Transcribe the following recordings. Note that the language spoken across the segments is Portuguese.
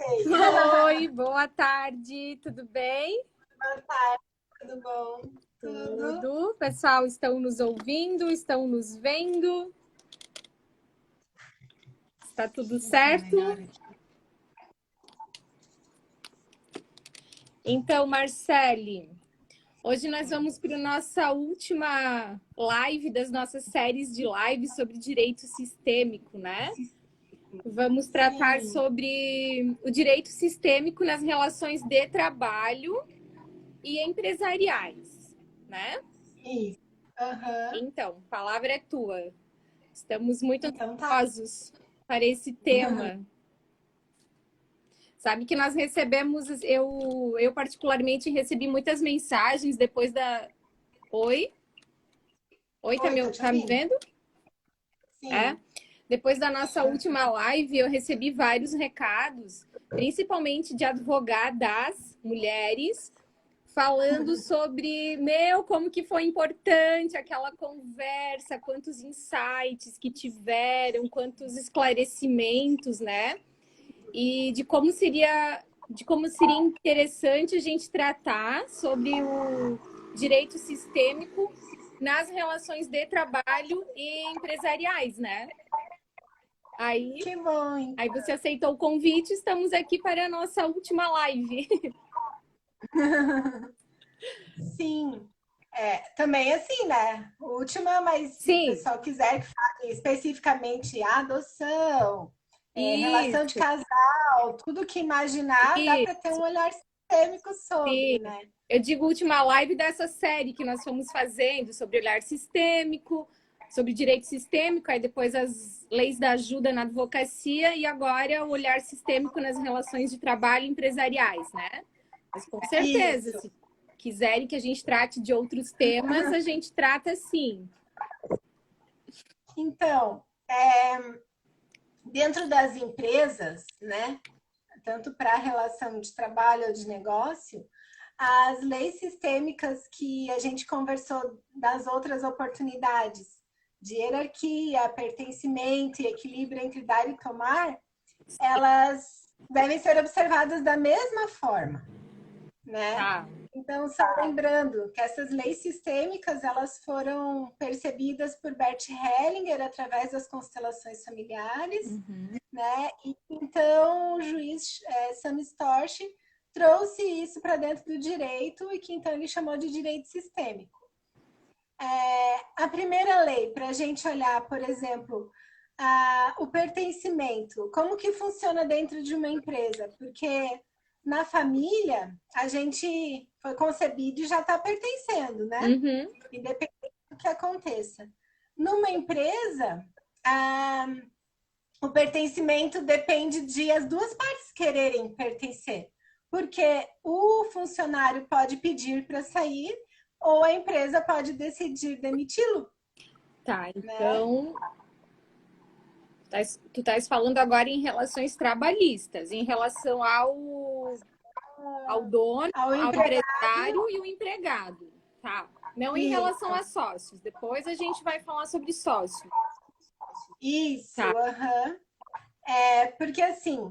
Oi, boa tarde, tudo bem? Boa tarde, tudo bom? Tudo. Pessoal, estão nos ouvindo, estão nos vendo? Está tudo certo? Então, Marcele, hoje nós vamos para a nossa última live das nossas séries de lives sobre direito sistêmico, né? Vamos tratar sobre o direito sistêmico nas relações de trabalho e empresariais, né? Isso. Então, a palavra é tua. Estamos muito Então, ansiosos para esse tema. Sabe que nós recebemos, eu particularmente recebi muitas mensagens depois da... Oi? Oi, tá me vendo? Sim. É? Depois da nossa última live, eu recebi vários recados, principalmente de advogadas, mulheres, falando sobre, como que foi importante aquela conversa, quantos insights que tiveram, quantos esclarecimentos, né? E de como seria interessante a gente tratar sobre o direito sistêmico nas relações de trabalho e empresariais, né? Que bom, hein? Aí você aceitou o convite, estamos aqui para a nossa última live. Sim. Também assim, né? Última, mas se o Sim. pessoal quiser que fale especificamente adoção, relação de Isso. casal, tudo que imaginar, dá para ter um olhar sistêmico sobre, Sim. né? Eu digo última live dessa série que nós fomos fazendo sobre olhar sistêmico, sobre direito sistêmico, aí depois as leis da ajuda na advocacia e agora o olhar sistêmico nas relações de trabalho empresariais, né? Mas com certeza, Isso. se quiserem que a gente trate de outros temas, a gente trata sim. Então, dentro das empresas, né? Tanto para a relação de trabalho ou de negócio, as leis sistêmicas que a gente conversou das outras oportunidades, de hierarquia, pertencimento e equilíbrio entre dar e tomar, elas devem ser observadas da mesma forma, né? Tá. Então, só lembrando que essas leis sistêmicas, elas foram percebidas por Bert Hellinger através das constelações familiares, né? E então o juiz Sam Storch trouxe isso para dentro do direito e que então ele chamou de direito sistêmico. A primeira lei, para a gente olhar, por exemplo, o pertencimento, como que funciona dentro de uma empresa? Porque na família, a gente foi concebido e já está pertencendo, né? Independente do que aconteça. Numa empresa, o pertencimento depende de as duas partes quererem pertencer. Porque o funcionário pode pedir para sair ou a empresa pode decidir demiti-lo. Tá, então... Né? Tu estás falando agora em relações trabalhistas, em relação ao dono, ao empresário e o empregado. Tá. Não em relação a sócios. Depois a gente vai falar sobre sócio. Isso, tá. Porque assim,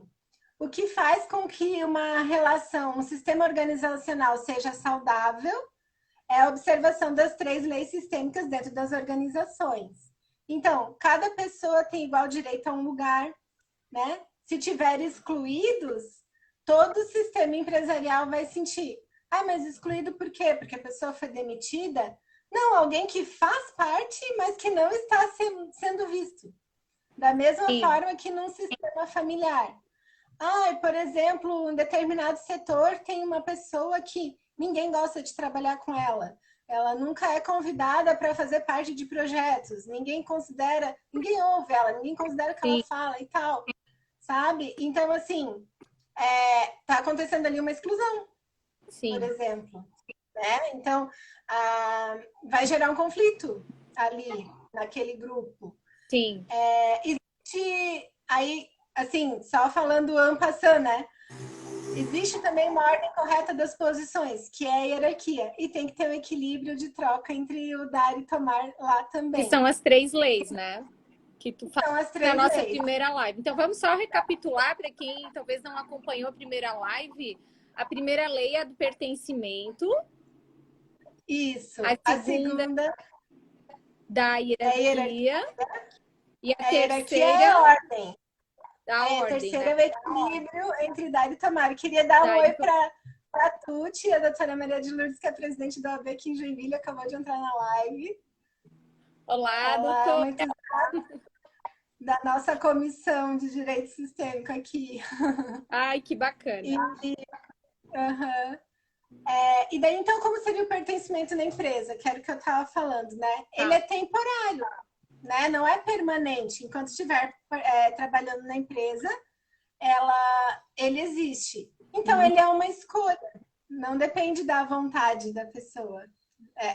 o que faz com que uma relação, um sistema organizacional seja saudável é a observação das 3 leis sistêmicas dentro das organizações. Então, cada pessoa tem igual direito a um lugar, né? Se tiver excluídos, todo o sistema empresarial vai sentir. Mas excluído por quê? Porque a pessoa foi demitida? Não, alguém que faz parte, mas que não está sendo visto. Da mesma forma que num sistema familiar. Por exemplo, em determinado setor tem uma pessoa que ninguém gosta de trabalhar com ela. Ela nunca é convidada para fazer parte de projetos. Ninguém ouve ela, ninguém considera o que ela fala e tal. Sabe? Então, assim, tá acontecendo ali uma exclusão, por exemplo. Né? Então, vai gerar um conflito ali, naquele grupo. Sim. Existe aí, assim, só falando en passant, né? Existe também uma ordem correta das posições, que é a hierarquia. E tem que ter um equilíbrio de troca entre o dar e tomar lá também. Que são as 3 leis, né? que tu São as falou na três nossa leis. primeira live. Então, vamos só recapitular para quem talvez não acompanhou a primeira live. A primeira lei é a do pertencimento. Isso. A A segunda, segunda da é a hierarquia. hierarquia. E a A hierarquia terceira, é a ordem. da A ordem, terceira né? é o equilíbrio entre Dário e Tamara. Queria dar um Da... oi para a Tuti, a doutora Maria de Lourdes, que é presidente da OAB aqui em Joinville, acabou de entrar na live. Olá, Ela é doutor. uma entusiasta da nossa comissão de direito sistêmico aqui. Ai, que bacana. Uhum. E daí, então, como seria o pertencimento na empresa? Que era o que eu estava falando, né? Ele é temporário, né? Não é permanente. Enquanto estiver trabalhando na empresa, ele existe. Então, ele é uma escolha. Não depende da vontade da pessoa.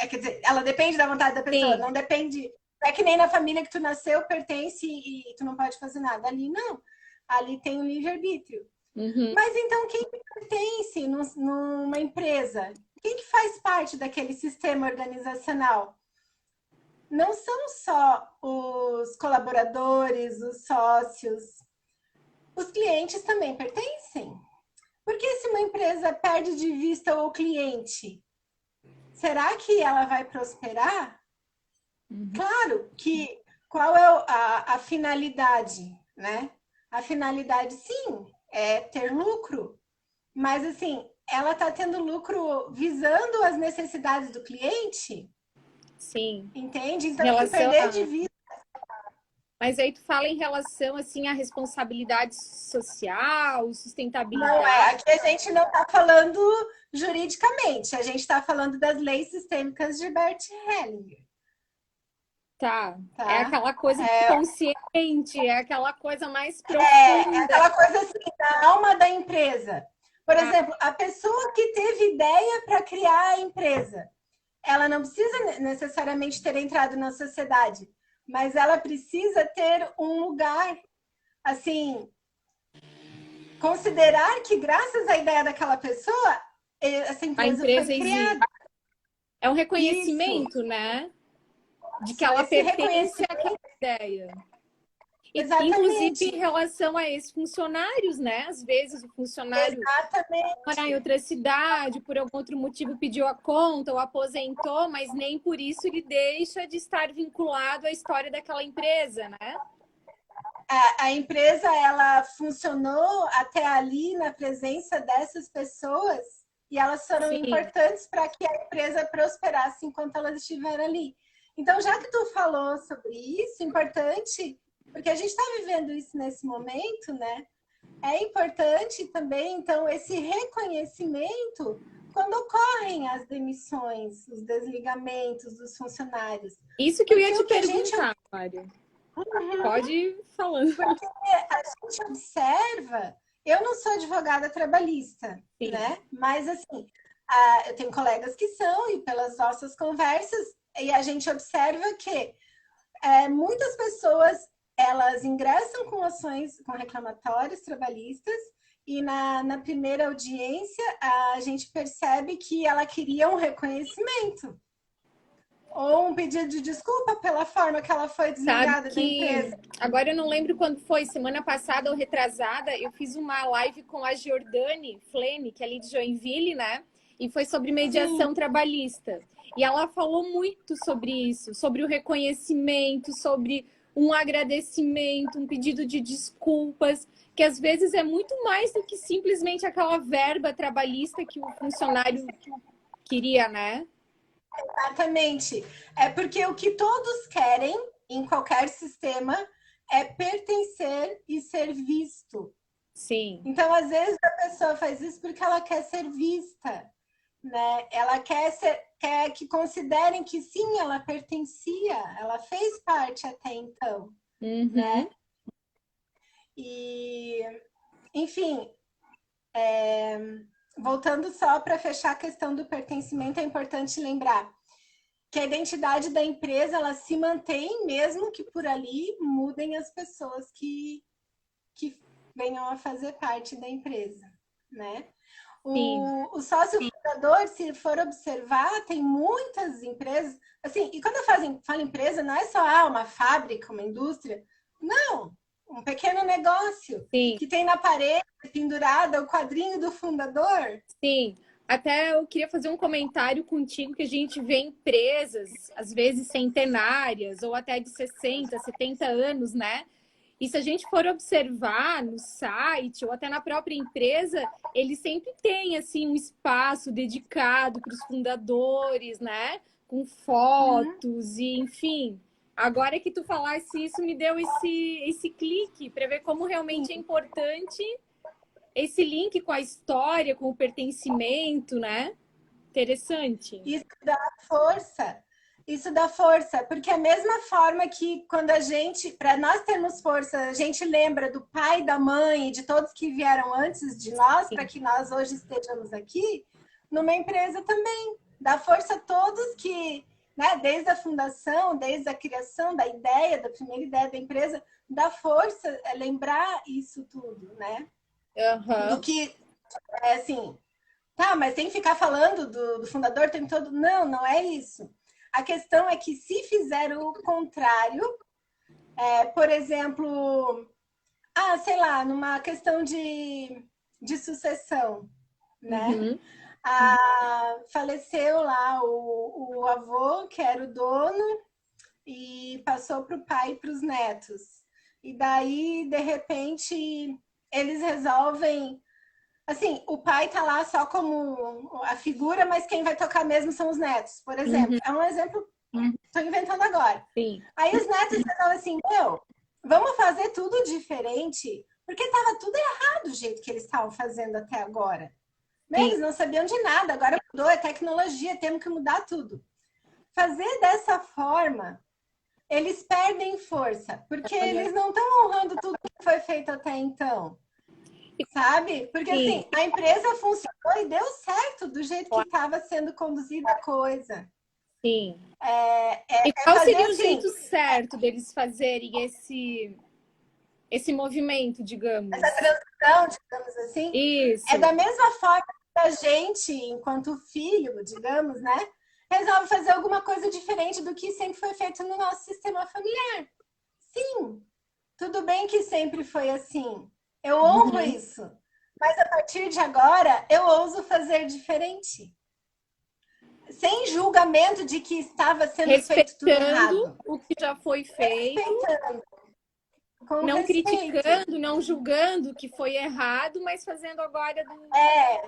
Quer dizer, ela depende da vontade da pessoa. Sim. Não depende... Não é que nem na família que tu nasceu, pertence e tu não pode fazer nada. Ali, não. Ali tem o livre-arbítrio. Uhum. Mas então, quem pertence numa empresa? Quem que faz parte daquele sistema organizacional? Não são só os colaboradores, os sócios. Os clientes também pertencem. Porque se uma empresa perde de vista o cliente, será que ela vai prosperar? Uhum. Claro que qual é a finalidade, né? A finalidade, sim, é ter lucro. Mas, assim, ela está tendo lucro visando as necessidades do cliente? Sim. Entende? Em Então, se relação perder a... de vista... Mas aí tu fala em relação, assim, à responsabilidade social, Não sustentabilidade. aqui a gente não está falando juridicamente, a gente está falando das leis sistêmicas de Bert Hellinger. Tá. Tá? É aquela coisa consciente, é aquela coisa mais É profunda. aquela coisa assim, da alma da empresa. Por exemplo, a pessoa que teve ideia para criar a empresa, ela não precisa necessariamente ter entrado na sociedade, mas ela precisa ter um lugar, assim, considerar que graças à ideia daquela pessoa, essa A empresa foi empresa existe. criada. É um Isso. reconhecimento, né? De que Só ela esse pertence reconhecimento. àquela ideia. E, inclusive Exatamente. em relação a esses funcionários, né? Às vezes o funcionário morar em Exatamente. outra cidade, por algum outro motivo pediu a conta ou aposentou, mas nem por isso ele deixa de estar vinculado à história daquela empresa, né? A empresa, ela funcionou até ali na presença dessas pessoas e elas foram Sim. importantes para que a empresa prosperasse enquanto elas estiveram ali. Então, já que tu falou sobre isso, importante, porque a gente está vivendo isso nesse momento, né? É importante também, então, esse reconhecimento quando ocorrem as demissões, os desligamentos dos funcionários. Isso que eu ia Porque te o que a gente... perguntar, Mário. Pode ir falando. Porque a gente observa, eu não sou advogada trabalhista, Sim. né? Mas assim, eu tenho colegas que são, e pelas nossas conversas, e a gente observa que muitas pessoas elas ingressam com ações, com reclamatórios trabalhistas, e na primeira audiência a gente percebe que ela queria um reconhecimento. Ou um pedido de desculpa pela forma que ela foi desligada da empresa. Agora eu não lembro quando foi, semana passada ou retrasada, eu fiz uma live com a Giordane Flene, que é ali de Joinville, né? E foi sobre mediação trabalhista. E ela falou muito sobre isso, sobre o reconhecimento, sobre um agradecimento, um pedido de desculpas, que às vezes é muito mais do que simplesmente aquela verba trabalhista que o funcionário queria, né? Exatamente. É porque o que todos querem em qualquer sistema é pertencer e ser visto. Sim. Então, às vezes, a pessoa faz isso porque ela quer ser vista, né? Ela quer que considerem que sim, ela pertencia, ela fez parte até então, né? E, enfim, voltando só para fechar a questão do pertencimento, é importante lembrar que a identidade da empresa ela se mantém, mesmo que por ali mudem as pessoas que venham a fazer parte da empresa, né? O sócio fundador, se for observar, tem muitas empresas, assim, e quando eu falo empresa, não é só uma fábrica, uma indústria, Não, um pequeno negócio Sim, que tem na parede pendurada o quadrinho do fundador. sim. Até eu queria fazer um comentário contigo que a gente vê empresas, às vezes centenárias, ou até de 60, 70 anos, né? E se a gente for observar no site ou até na própria empresa, ele sempre tem assim um espaço dedicado para os fundadores, né? Com Uhum. fotos e enfim. Agora que tu falasse isso, me deu esse clique para ver como realmente é importante esse link com a história, com o pertencimento, né? Interessante. Isso dá força. Isso dá força, porque a mesma forma que quando a gente, para nós termos força, a gente lembra do pai, da mãe e de todos que vieram antes de nós, para Sim. que nós hoje estejamos aqui, numa empresa também. Dá força a todos que, né, desde a fundação, desde a criação da ideia, da primeira ideia da empresa, dá força lembrar isso tudo, né? Do Aham. que, é assim, tá, mas tem que ficar falando do fundador o tempo todo? Não, não é isso. A questão é que se fizer o contrário, por exemplo, sei lá, numa questão de sucessão, né? Uhum. Faleceu lá o avô, que era o dono, e passou para o pai e para os netos. E daí, de repente, eles resolvem. Assim, o pai tá lá só como a figura, mas quem vai tocar mesmo são os netos, por exemplo. Uhum. É um exemplo, estou inventando agora. Sim. Aí os netos falam assim: meu, vamos fazer tudo diferente, porque estava tudo errado o jeito que eles estavam fazendo até agora. Né? Sim. Eles não sabiam de nada, agora mudou, é tecnologia, temos que mudar tudo. Fazer dessa forma, eles perdem força, porque eles não estão honrando tudo que foi feito até então. Sabe? Porque Sim. assim, a empresa funcionou e deu certo do jeito que estava sendo conduzida a coisa. Sim. E É qual fazer seria o assim, jeito certo deles fazerem esse movimento, essa digamos? transição, digamos assim, é Isso. da mesma forma que a gente, enquanto filho, digamos, né, resolve fazer alguma coisa diferente do que sempre foi feito no nosso sistema familiar. Sim, tudo bem que sempre foi assim. Eu honro Uhum. isso. Mas a partir de agora, eu ouso fazer diferente. Sem julgamento de que estava sendo feito tudo Respeitando errado. o que já foi feito, Respeitando, com não respeito. criticando, não julgando o que foi errado, mas fazendo agora É,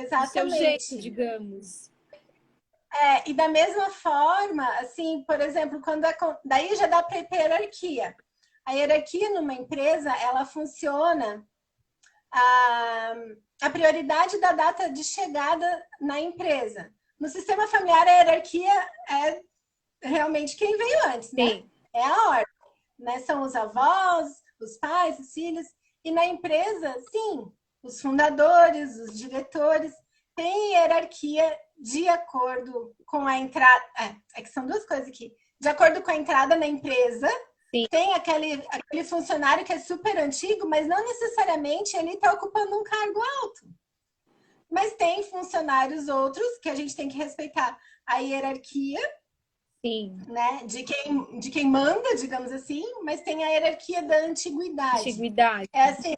do seu jeito, exatamente. digamos. E da mesma forma, assim, por exemplo, daí já dá para ter hierarquia. A hierarquia numa empresa, ela funciona a, a prioridade da data de chegada na empresa. No sistema familiar, a hierarquia é realmente quem veio antes, né? Sim. É a ordem. Né? São os avós, os pais, os filhos. E na empresa, sim, os fundadores, os diretores, têm hierarquia de acordo com a entrada. É que são duas coisas aqui. De acordo com a entrada na empresa, Sim. tem aquele funcionário que é super antigo, mas não necessariamente ele está ocupando um cargo alto. Mas tem funcionários outros que a gente tem que respeitar a hierarquia, Sim. né, de quem manda, digamos assim, mas tem a hierarquia da antiguidade. Antiguidade. É assim,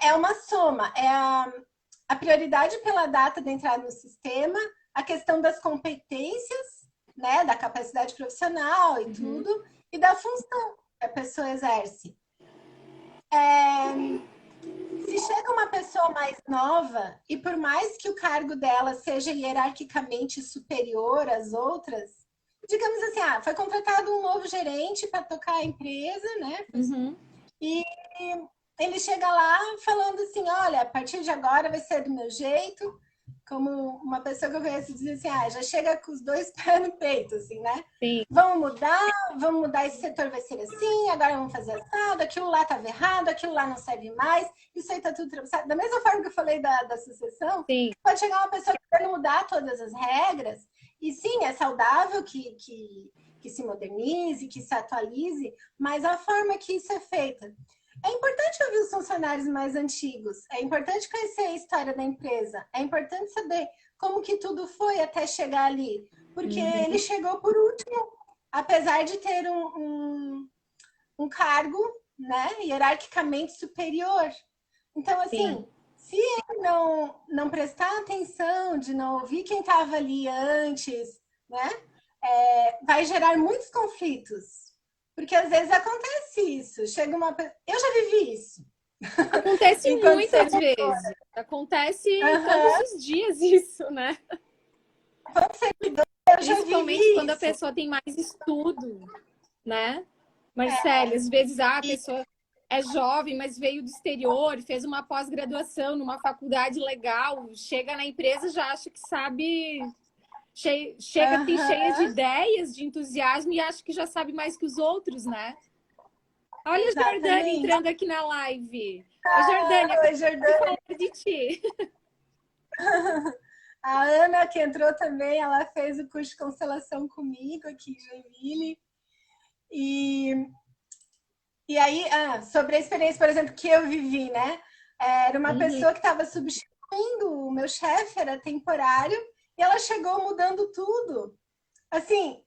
é uma soma, é a prioridade pela data de entrada no sistema, a questão das competências, né, da capacidade profissional e Uhum. tudo, e da função que a pessoa exerce. Se chega uma pessoa mais nova, e por mais que o cargo dela seja hierarquicamente superior às outras, digamos assim, foi contratado um novo gerente para tocar a empresa, né? Uhum. E ele chega lá falando assim: olha, a partir de agora vai ser do meu jeito. Como uma pessoa que eu conheço dizia assim: já chega com os dois pés no peito, assim, né? Sim. Vamos mudar, esse setor vai ser assim, agora vamos fazer assado, aquilo lá estava errado, aquilo lá não serve mais, isso aí está tudo atravessado. Da mesma forma que eu falei da sucessão, Sim. pode chegar uma pessoa querendo mudar todas as regras, e sim, é saudável que se modernize, que se atualize, mas a forma que isso é feita. É importante ouvir os funcionários mais antigos, é importante conhecer a história da empresa, é importante saber como que tudo foi até chegar ali, porque Uhum. ele chegou por último, apesar de ter um cargo, né, hierarquicamente superior. Então, assim, Sim. se ele não prestar atenção, de não ouvir quem estava ali antes, né, vai gerar muitos conflitos. Porque às vezes acontece isso. Chega uma pessoa. Eu já vivi isso. Acontece Enquanto muitas servidor. vezes. Acontece todos Uhum. os dias isso, né? Enquanto servidor, eu já Principalmente vivi quando a isso. pessoa tem mais estudo, né? Marcele, às vezes a E, pessoa é jovem, mas veio do exterior, fez uma pós-graduação numa faculdade legal, chega na empresa já acha que sabe, chega assim cheia de uhum, ideias, de entusiasmo e acha que já sabe mais que os outros, né? Olha a Jordânia exatamente. entrando aqui na live. Ô, Jordânia, Oi, acabei de Jordana. falar de ti. A Ana, que entrou também, ela fez o curso de constelação comigo aqui em Joinville. E, e aí, sobre a experiência, por exemplo, que eu vivi, né? Era uma Uhum. pessoa que estava substituindo o meu chefe, era temporário, e ela chegou mudando tudo. Assim,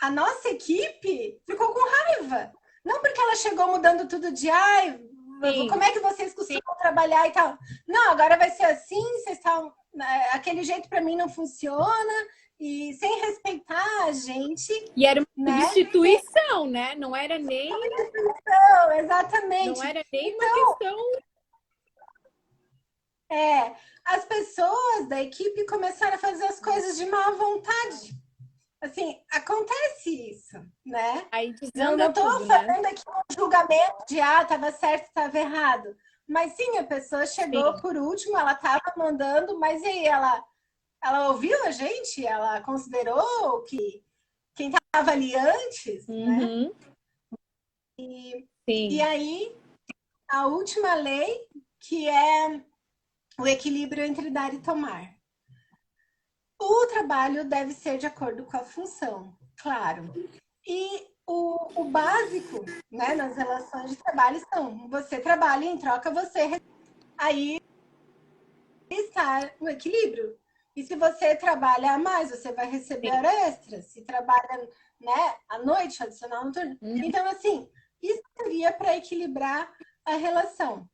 a nossa equipe ficou com raiva. Não porque ela chegou mudando tudo de ai, como Sim, é que vocês costumam trabalhar e tal. Não, agora vai ser assim, vocês estão. Aquele jeito para mim não funciona, e sem respeitar a gente, e era uma né? substituição, né? Não, Não exatamente. era nem uma Então, questão. as pessoas da equipe começaram a fazer as coisas de má vontade. Assim, acontece isso, né? Aí Não desanda estou tudo, né? fazendo aqui um julgamento de estava certo, estava errado. Mas sim, a pessoa chegou Sim. por último, ela estava mandando, mas e aí ela ouviu a gente? Ela considerou que quem estava ali antes, né? Uhum. E Sim. aí, a última lei, que é o equilíbrio entre dar e tomar. O trabalho deve ser de acordo com a função, claro. E o básico, né, nas relações de trabalho são você trabalha em troca, você aí está o equilíbrio. E se você trabalha a mais, você vai receber Sim. hora extra. Se trabalha, né, à noite, adicional no turno. Uhum. Então, assim, isso seria para equilibrar a relação.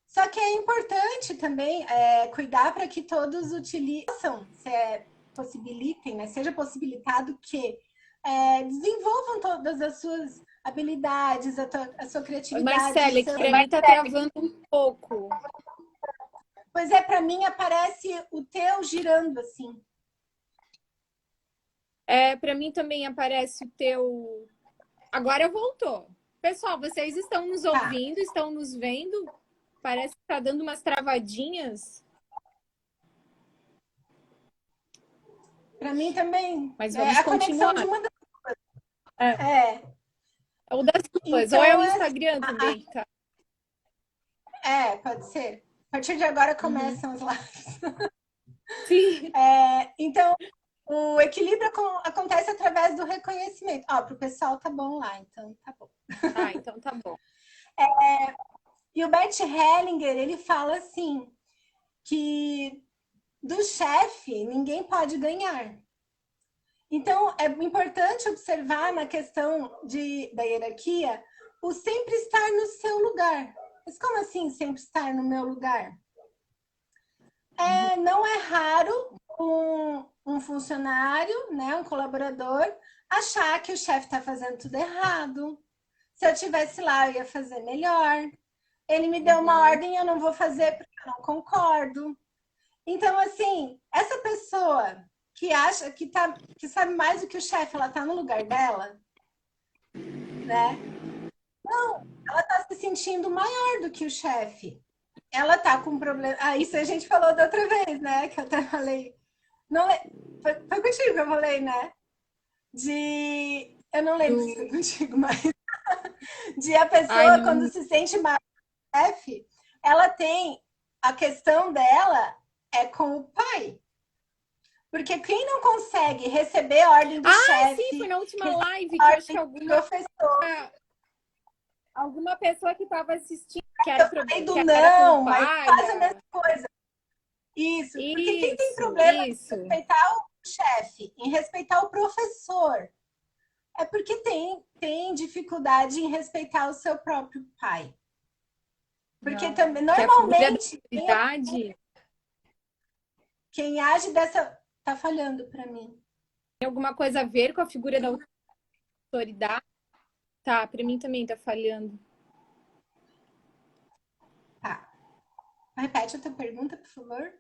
Só que é importante também cuidar para que todos utilizam, possibilitem, né, seja possibilitado que desenvolvam todas as suas habilidades, a sua criatividade, os Marcela, que seus. para mim tá travando um pouco. Pois para mim aparece o teu girando assim. Para mim também aparece o teu. Agora voltou. Pessoal, vocês estão nos Tá. ouvindo, estão nos vendo? Parece que tá dando umas travadinhas, Para mim também. mas É vamos a conexão de continuar. uma das. É, É. ou das duas, ou é o Então, Instagram também, tá? pode ser. A partir de agora Uhum. começam as lives. Sim. Então, o equilíbrio acontece através do reconhecimento. Para o pessoal tá bom lá, então tá bom. Ah, então tá bom. E o Bert Hellinger, ele fala assim, que do chefe ninguém pode ganhar. Então, é importante observar na questão da hierarquia o sempre estar no seu lugar. Mas como assim sempre estar no meu lugar? Não é raro um funcionário, né, um colaborador, achar que o chefe está fazendo tudo errado. Se eu tivesse lá, eu ia fazer melhor. Ele me deu uma ordem e eu não vou fazer porque eu não concordo. Então, assim, essa pessoa que acha que sabe mais do que o chefe, ela tá no lugar dela, né? Não, ela tá se sentindo maior do que o chefe. Ela tá com problema. Isso a gente falou da outra vez, né? Que eu até falei. Não, foi contigo que eu falei, né? Eu não lembro se foi Do... contigo, mas de a Ai, pessoa, quando não. se sente mais chefe, ela tem a questão dela é com o pai. Porque quem não consegue receber a ordem do Sim, foi chefe, na última receber live a que eu acho ordem que do professor, alguma pessoa que estava assistindo que era, eu falei do que era com não, mas quase a palha. mesma coisa. Isso, porque quem tem Isso, problema em isso. respeitar o chefe, em respeitar o professor, é porque tem dificuldade em respeitar o seu próprio pai. Porque também, Que a figura da normalmente, autoridade quem age dessa... Tá falhando para mim. tem alguma coisa a ver com a figura da autoridade? Tá, para mim também tá falhando. Tá. Repete a tua pergunta, por favor.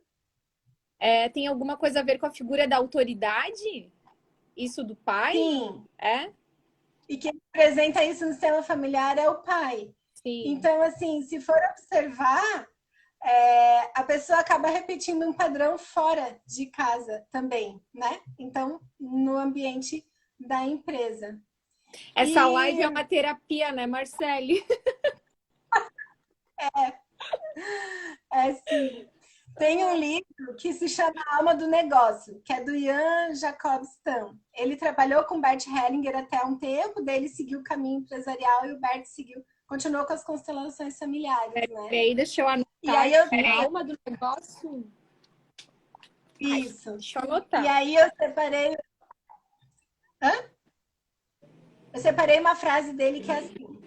Tem alguma coisa a ver com a figura da autoridade? Isso do pai? Sim. É? E quem apresenta isso no sistema familiar é o pai. Sim. Então, assim, se for observar, a pessoa acaba repetindo um padrão fora de casa também, né? Então, no ambiente da empresa. Essa live é uma terapia, né, Marcele? Sim. Tem um livro que se chama Alma do Negócio, que é do Ian Jacob Stam. Ele trabalhou com Bert Hellinger até um tempo, daí ele seguiu o caminho empresarial e o Bert continuou com as constelações familiares, né? Peraí, deixa eu anotar. E aí A alma do negócio? Isso. Deixa eu anotar. E aí eu separei... Eu separei uma frase dele que é assim: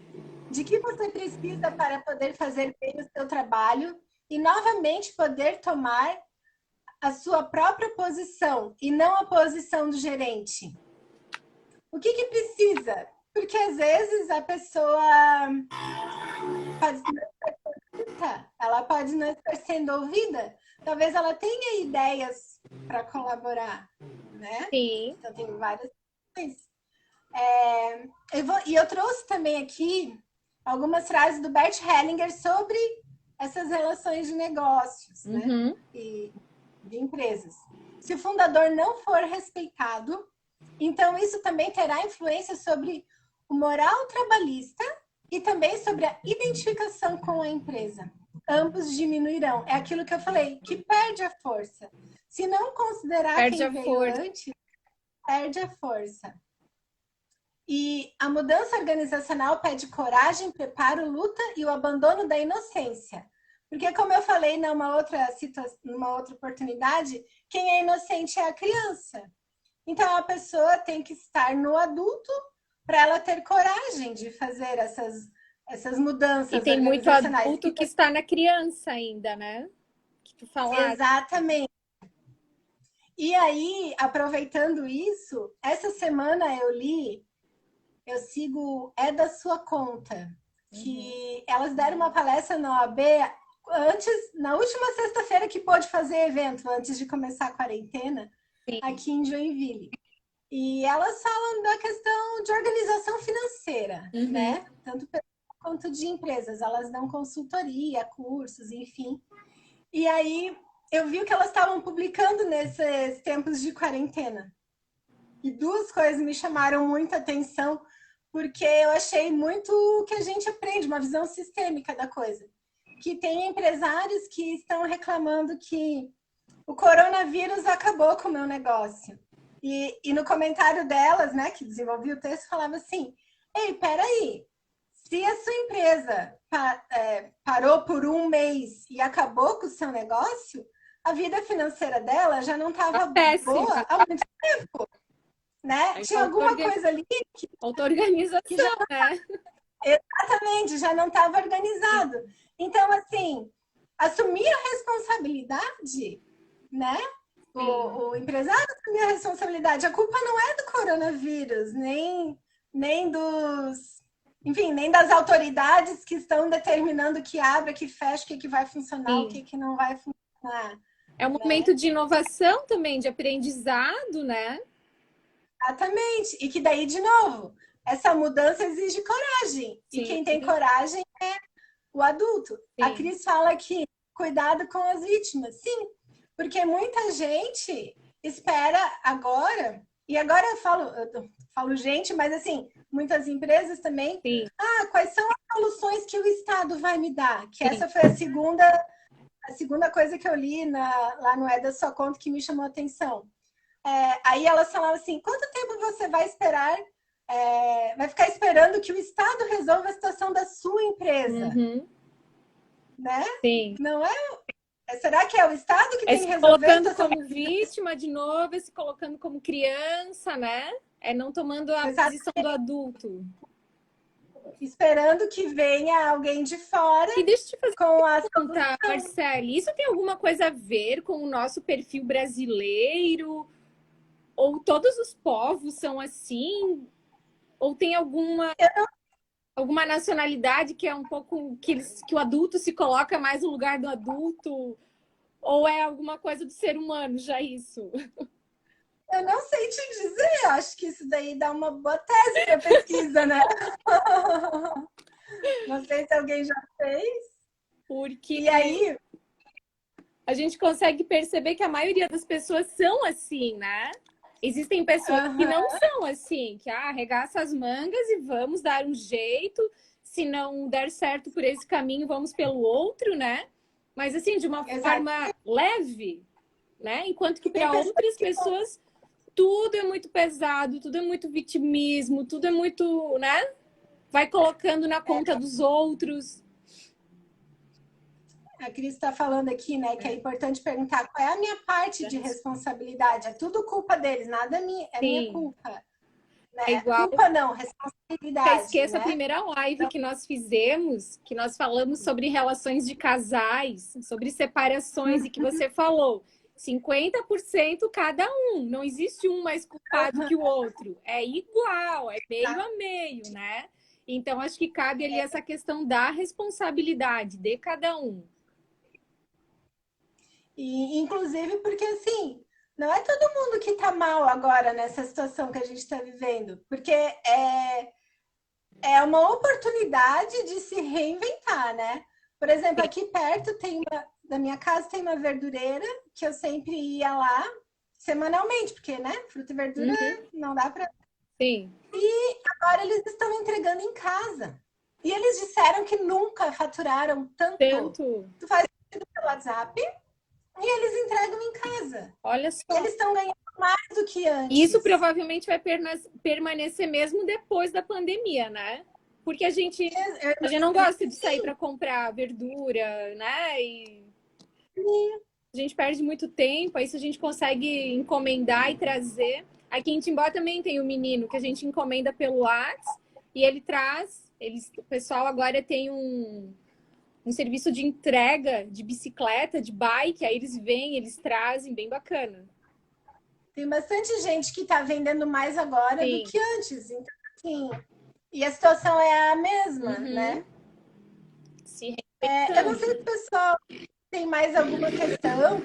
de que você precisa para poder fazer bem o seu trabalho e novamente poder tomar a sua própria posição e não a posição do gerente? O que precisa? Porque às vezes a pessoa pode não estar conectada, ela pode não estar sendo ouvida. Talvez ela tenha ideias para colaborar, né? Sim. Então tem várias coisas. Eu trouxe também aqui algumas frases do Bert Hellinger sobre essas relações de negócios, né? E de empresas. Se o fundador não for respeitado, então isso também terá influência sobre o moral trabalhista e também sobre a identificação com a empresa. Ambos diminuirão. É aquilo que eu falei, que perde a força. Se não considerar quem veio antes, perde a força. E a mudança organizacional pede coragem, preparo, luta e o abandono da inocência. Porque, como eu falei numa outra oportunidade, quem é inocente é a criança. Então, a pessoa tem que estar no adulto para ela ter coragem de fazer essas mudanças e tem organizacionais. muito adulto que está na criança ainda, né? Que tu falaste. Exatamente. E aí, aproveitando isso, essa semana eu sigo É da Sua Conta, que elas deram uma palestra na OAB na última sexta-feira que pôde fazer evento, antes de começar a quarentena, sim, aqui em Joinville. E elas falam da questão de organização financeira, né? Tanto quanto de empresas. Elas dão consultoria, cursos, enfim. E aí eu vi que elas estavam publicando nesses tempos de quarentena. E duas coisas me chamaram muita atenção, porque eu achei muito o que a gente aprende, uma visão sistêmica da coisa. Que tem empresários que estão reclamando que o coronavírus acabou com o meu negócio. E no comentário delas, né, que desenvolveu o texto, falava assim: ei, peraí, se a sua empresa parou por um mês e acabou com o seu negócio, a vida financeira dela já não estava boa há muito tempo. Né? Tinha alguma coisa ali que... Auto-organização, que já... né? Exatamente, já não estava organizado. Então, assim, assumir a responsabilidade, né? O empresário assumir a responsabilidade. A culpa não é do coronavírus, nem dos... Enfim, nem das autoridades que estão determinando o que abre, o que fecha, o que vai funcionar, sim, o que não vai funcionar. É um momento de inovação também, de aprendizado, né? Exatamente. E que daí, de novo, essa mudança exige coragem. Sim. E quem tem coragem é o adulto. Sim. A Cris fala aqui, cuidado com as vítimas. Sim, porque muita gente espera agora, e agora eu falo gente, mas assim, muitas empresas também. Sim. Quais são as soluções que o Estado vai me dar? Que sim, essa foi a segunda coisa que eu li lá no É da Sua Conta que me chamou a atenção. Aí elas falavam assim: quanto tempo você vai esperar, vai ficar esperando que o Estado resolva a situação da sua empresa? Né? Sim. Não é? Será que é o Estado que tem que resolver? Se colocando como vítima de novo, se colocando como criança, né? É não tomando a Exato. posição do adulto. Esperando que venha alguém de fora E deixa eu te fazer com a uma pergunta, Marcele. Isso tem alguma coisa a ver com o nosso perfil brasileiro? Ou todos os povos são assim? Ou tem alguma nacionalidade que é um pouco que o adulto se coloca mais no lugar do adulto? Ou é alguma coisa do ser humano já isso? Eu não sei te dizer, acho que isso daí dá uma boa tese para pesquisa, né? Não sei se alguém já fez. Porque E aí, a gente consegue perceber que a maioria das pessoas são assim, né? Existem pessoas que não são assim, que arregaça as mangas e vamos dar um jeito. Se não der certo por esse caminho, vamos pelo outro, né? Mas assim, de uma forma leve, né? Enquanto que para outras pessoas tudo é muito pesado, tudo é muito vitimismo, tudo é muito, né? Vai colocando na conta dos outros. a Cris está falando aqui, né, que é importante perguntar qual é a minha parte de responsabilidade. É tudo culpa deles, nada é minha culpa. Né? É igual. Culpa não, responsabilidade. Nunca esqueça, né? a primeira live que nós fizemos, que nós falamos sobre relações de casais, sobre separações, e que você falou 50% cada um. Não existe um mais culpado que o outro. É igual, é meio a meio, né? Então, acho que cabe ali essa questão da responsabilidade de cada um. E, inclusive, porque assim, não é todo mundo que tá mal agora nessa situação que a gente está vivendo. Porque é uma oportunidade de se reinventar, né? Por exemplo, aqui perto da minha casa tem uma verdureira que eu sempre ia lá semanalmente, porque, né, fruta e verdura não dá para. Sim. E agora eles estão entregando em casa. E eles disseram que nunca faturaram tanto. Tu faz pelo WhatsApp e eles entregam em casa. Olha só. Eles estão ganhando mais do que antes. Isso provavelmente vai permanecer mesmo depois da pandemia, né? Porque a gente não gosta de sair para comprar verdura, né? E a gente perde muito tempo. Aí se a gente consegue encomendar e trazer. Aqui em Timbó também tem um menino que a gente encomenda pelo WhatsApp e ele traz. O pessoal agora tem um serviço de entrega de bicicleta, de bike. Aí eles vêm, eles trazem, bem bacana. Tem bastante gente que está vendendo mais agora Sim. do que antes. Então, assim, e a situação é a mesma, né? Se eu não sei se o pessoal tem mais alguma questão.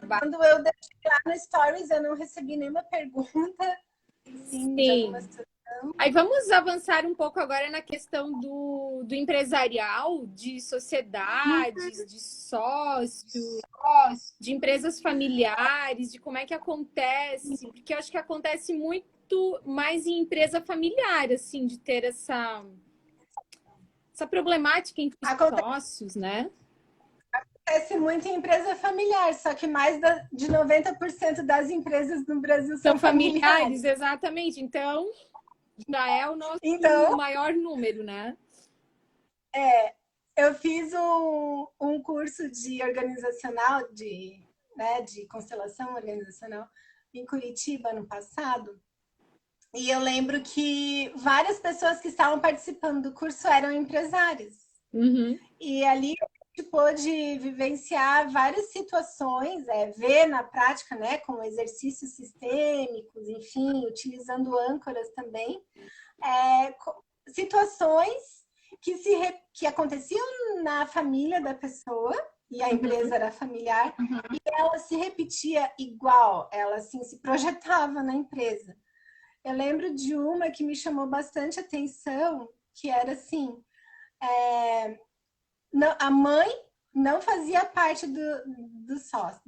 Quando eu deixei lá no Stories, eu não recebi nenhuma pergunta. Sim. De alguma situação. Aí vamos avançar um pouco agora na questão do empresarial, de sociedades, de sócios, de empresas familiares, de como é que acontece, porque eu acho que acontece muito mais em empresa familiar, assim, de ter essa problemática entre sócios, né? Acontece muito em empresa familiar, só que mais de 90% das empresas no Brasil são familiares. Exatamente. Então, já é o nosso maior número, né? Eu fiz um curso de organizacional, de constelação organizacional, em Curitiba, no passado. E eu lembro que várias pessoas que estavam participando do curso eram empresários. E ali a gente pôde vivenciar várias situações, ver na prática, né, com exercícios sistêmicos, enfim, utilizando âncoras também, situações que aconteciam na família da pessoa, e a empresa era familiar, e ela se repetia igual, ela assim se projetava na empresa. Eu lembro de uma que me chamou bastante atenção, que era assim, a mãe não fazia parte do sócio,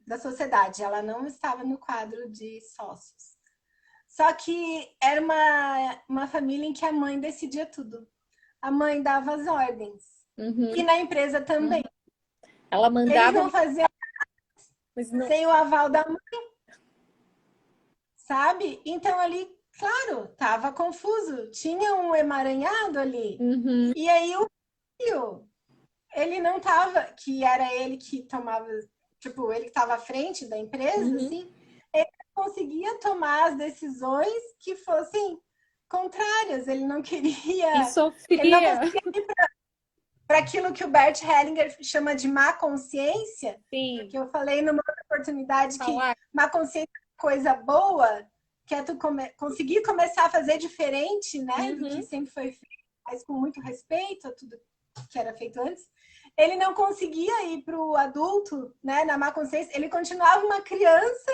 da sociedade, ela não estava no quadro de sócios. Só que era uma família em que a mãe decidia tudo. A mãe dava as ordens. E na empresa também. Ela mandava. Eles não faziam sem o aval da mãe. Sabe? Então ali, claro, estava confuso. Tinha um emaranhado ali. E aí o filho, ele não estava, que era ele que tomava, tipo, ele que estava à frente da empresa, assim, ele conseguia tomar as decisões que fossem contrárias. Ele não queria... E sofria. Ele não conseguia ir para aquilo que o Bert Hellinger chama de má consciência, Sim. que eu falei numa oportunidade que Falar. má consciência é coisa boa, que é tu conseguir começar a fazer diferente, né, do que sempre foi feito, mas com muito respeito a tudo que era feito antes. Ele não conseguia ir para o adulto, né, na má consciência. Ele continuava uma criança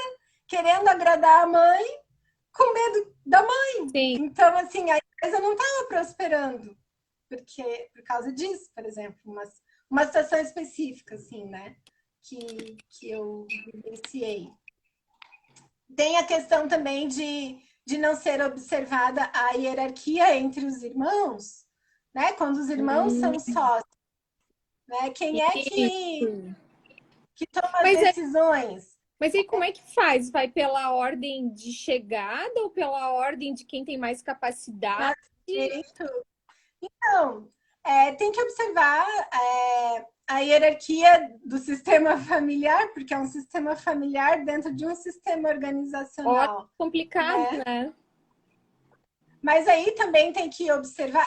querendo agradar a mãe, com medo da mãe. Sim. Então, assim, a empresa não estava prosperando. Por causa disso, por exemplo, uma situação específica, assim, né, que eu vivenciei. Tem a questão também de não ser observada a hierarquia entre os irmãos, né, quando os irmãos são sócios, né, quem é que toma as decisões? Mas aí como é que faz? Vai pela ordem de chegada ou pela ordem de quem tem mais capacidade? Então, tem que observar a hierarquia do sistema familiar, porque é um sistema familiar dentro de um sistema organizacional. Complicado, né? Mas aí também tem que observar,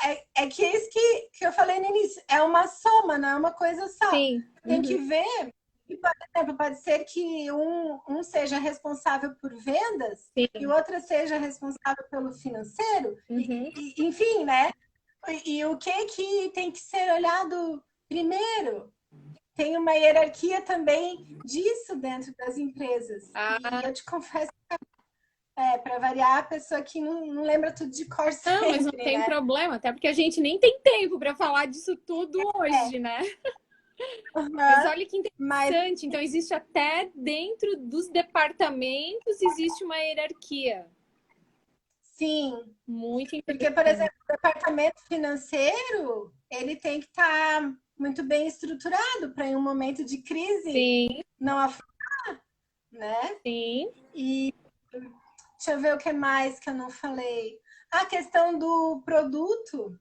que é isso que eu falei no início, é uma soma, não é uma coisa só. Sim. Tem que ver, por exemplo, pode ser que um seja responsável por vendas, Sim. e o outro seja responsável pelo financeiro, enfim, né? E o que tem que ser olhado primeiro? Tem uma hierarquia também disso dentro das empresas. E eu te confesso que, para variar, a pessoa que não lembra tudo de cor sempre, mas não tem problema, até porque a gente nem tem tempo para falar disso tudo hoje, né? Mas olha que interessante. Então, existe até dentro dos departamentos, existe uma hierarquia. Sim. Muito interessante. Porque, por exemplo, o departamento financeiro, ele tem que estar muito bem estruturado para, em um momento de crise, não afundar, né? Sim. E deixa eu ver o que mais que eu não falei. A questão do produto.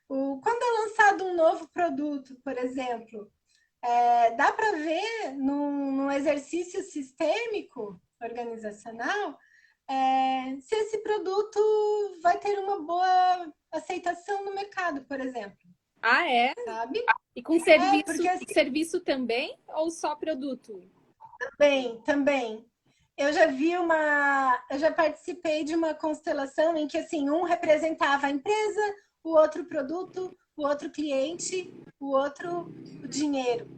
Quando é lançado um novo produto, por exemplo, dá para ver num exercício sistêmico organizacional se esse produto vai ter uma boa aceitação no mercado, por exemplo. Ah, é? Sabe? E com serviço, porque, assim, serviço também ou só produto? Também. Eu já participei de uma constelação em que assim, um representava a empresa, o outro produto, o outro cliente, o outro o dinheiro,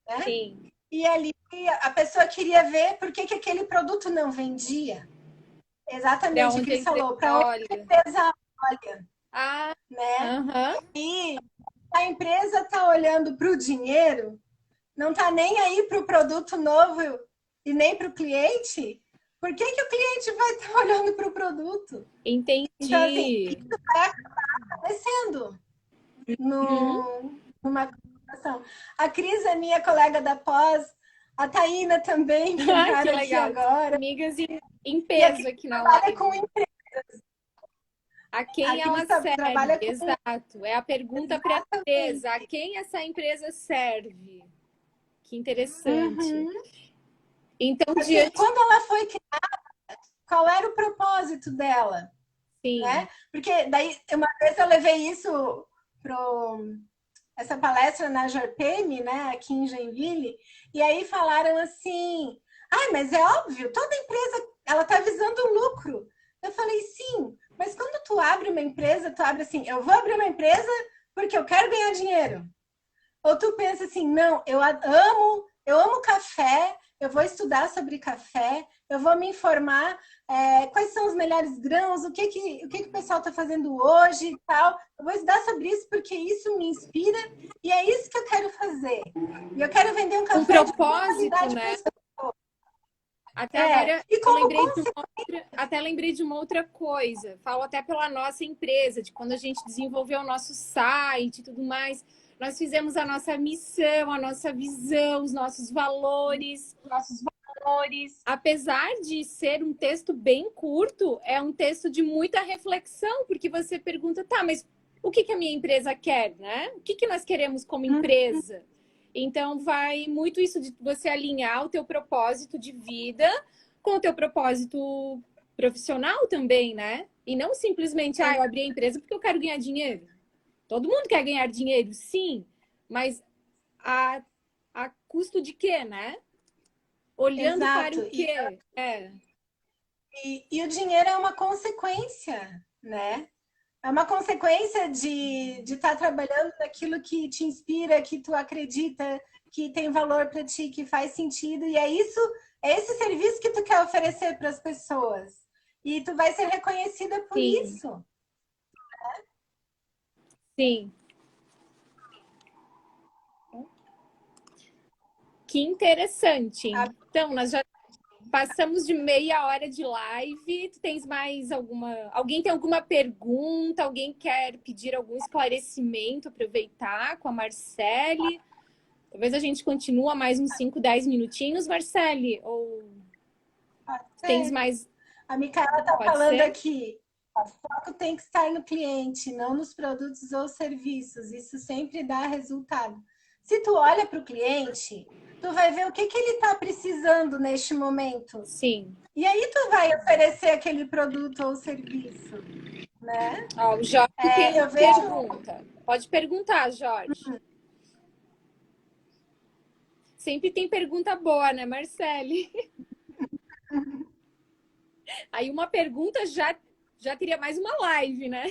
né? Sim. E ali a pessoa queria ver por que aquele produto não vendia. Exatamente o que ele falou, para onde a empresa olha. Né? E a empresa está olhando para o dinheiro, não está nem aí para o produto novo e nem para o cliente, por que o cliente vai estar olhando para o produto? Entendi. Então, assim, isso vai acabar acontecendo numa conversação. A Cris é minha colega da pós, a Taína também, que entraram aqui agora. Amigas em peso aqui na live. Com empresas. A quem ela serve, exato. É a pergunta para a empresa. A quem essa empresa serve? Que interessante. Então, quando ela foi criada, qual era o propósito dela? Sim. Né? Porque daí, uma vez eu levei isso essa palestra na JPM, né, aqui em Joinville, e aí falaram assim, mas é óbvio, toda empresa, ela está visando lucro. Eu falei, sim, mas quando tu abre uma empresa, tu abre assim, eu vou abrir uma empresa porque eu quero ganhar dinheiro. Ou tu pensa assim, não, eu amo café, eu vou estudar sobre café, eu vou me informar quais são os melhores grãos, o que o pessoal está fazendo hoje e tal. Eu vou estudar sobre isso porque isso me inspira e é isso que eu quero fazer. E eu quero vender um café de qualidade, né? Até agora eu lembrei de uma outra coisa. Falo até pela nossa empresa, de quando a gente desenvolveu o nosso site e tudo mais. Nós fizemos a nossa missão, a nossa visão, os nossos valores. Apesar de ser um texto bem curto, é um texto de muita reflexão, porque você pergunta, tá, mas o que a minha empresa quer, né? O que nós queremos como empresa? Então, vai muito isso de você alinhar o teu propósito de vida com o teu propósito profissional também, né? E não simplesmente, eu abri a empresa porque eu quero ganhar dinheiro. Todo mundo quer ganhar dinheiro, sim, mas a custo de quê, né? Olhando para o quê? E o dinheiro é uma consequência, né? É uma consequência de estar trabalhando naquilo que te inspira, que tu acredita, que tem valor para ti, que faz sentido. E é isso, é esse serviço que tu quer oferecer para as pessoas. E tu vai ser reconhecida por isso. Sim. Que interessante. Então, nós já passamos de meia hora de live. Tu tens mais alguma... Alguém tem alguma pergunta? Alguém quer pedir algum esclarecimento? Aproveitar com a Marcele? Talvez a gente continue mais uns 5, 10 minutinhos, Marcele? Ou tens mais... A Micaela está falando aqui. O foco tem que estar no cliente, não nos produtos ou serviços. Isso sempre dá resultado. Se tu olha para o cliente, tu vai ver o que ele está precisando neste momento. Sim. E aí tu vai oferecer aquele produto ou serviço, né? Ó, o Jorge tem uma pergunta. Pode perguntar, Jorge. Sempre tem pergunta boa, né, Marcele? Aí uma pergunta já teria mais uma live, né?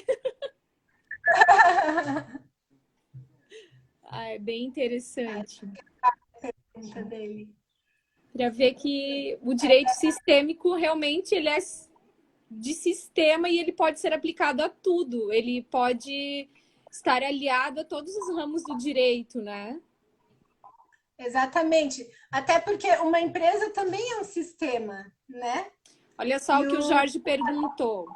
É bem interessante. Para ver que o direito sistêmico realmente ele é de sistema e ele pode ser aplicado a tudo. Ele pode estar aliado a todos os ramos do direito, né? Exatamente. Até porque uma empresa também é um sistema, né? Olha só o que o Jorge perguntou.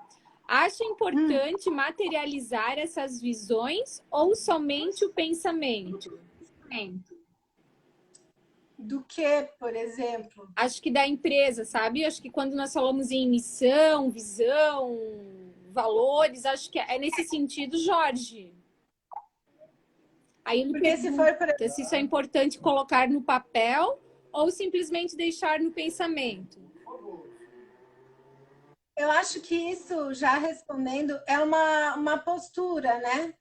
Acha importante materializar essas visões ou somente o pensamento? Do que, por exemplo? Acho que da empresa, sabe? Acho que quando nós falamos em missão, visão, valores, acho que é nesse sentido, Jorge. Aí ele pergunta se isso é importante colocar no papel ou simplesmente deixar no pensamento. Eu acho que isso, já respondendo, é uma postura, né?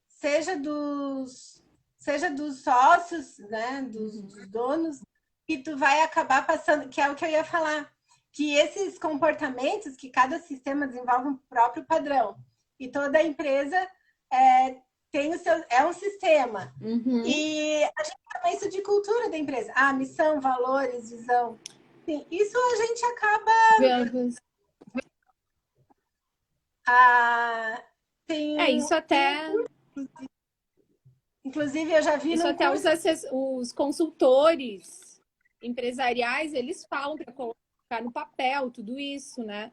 Seja dos sócios, né? Dos donos, que tu vai acabar passando, que é o que eu ia falar, que esses comportamentos, que cada sistema desenvolve um próprio padrão, e toda empresa tem o seu, é um sistema. E a gente chama isso de cultura da empresa. Missão, valores, visão. Sim, isso a gente acaba... isso até... Inclusive, eu já vi... Isso até os consultores empresariais, eles falam para colocar no papel tudo isso, né?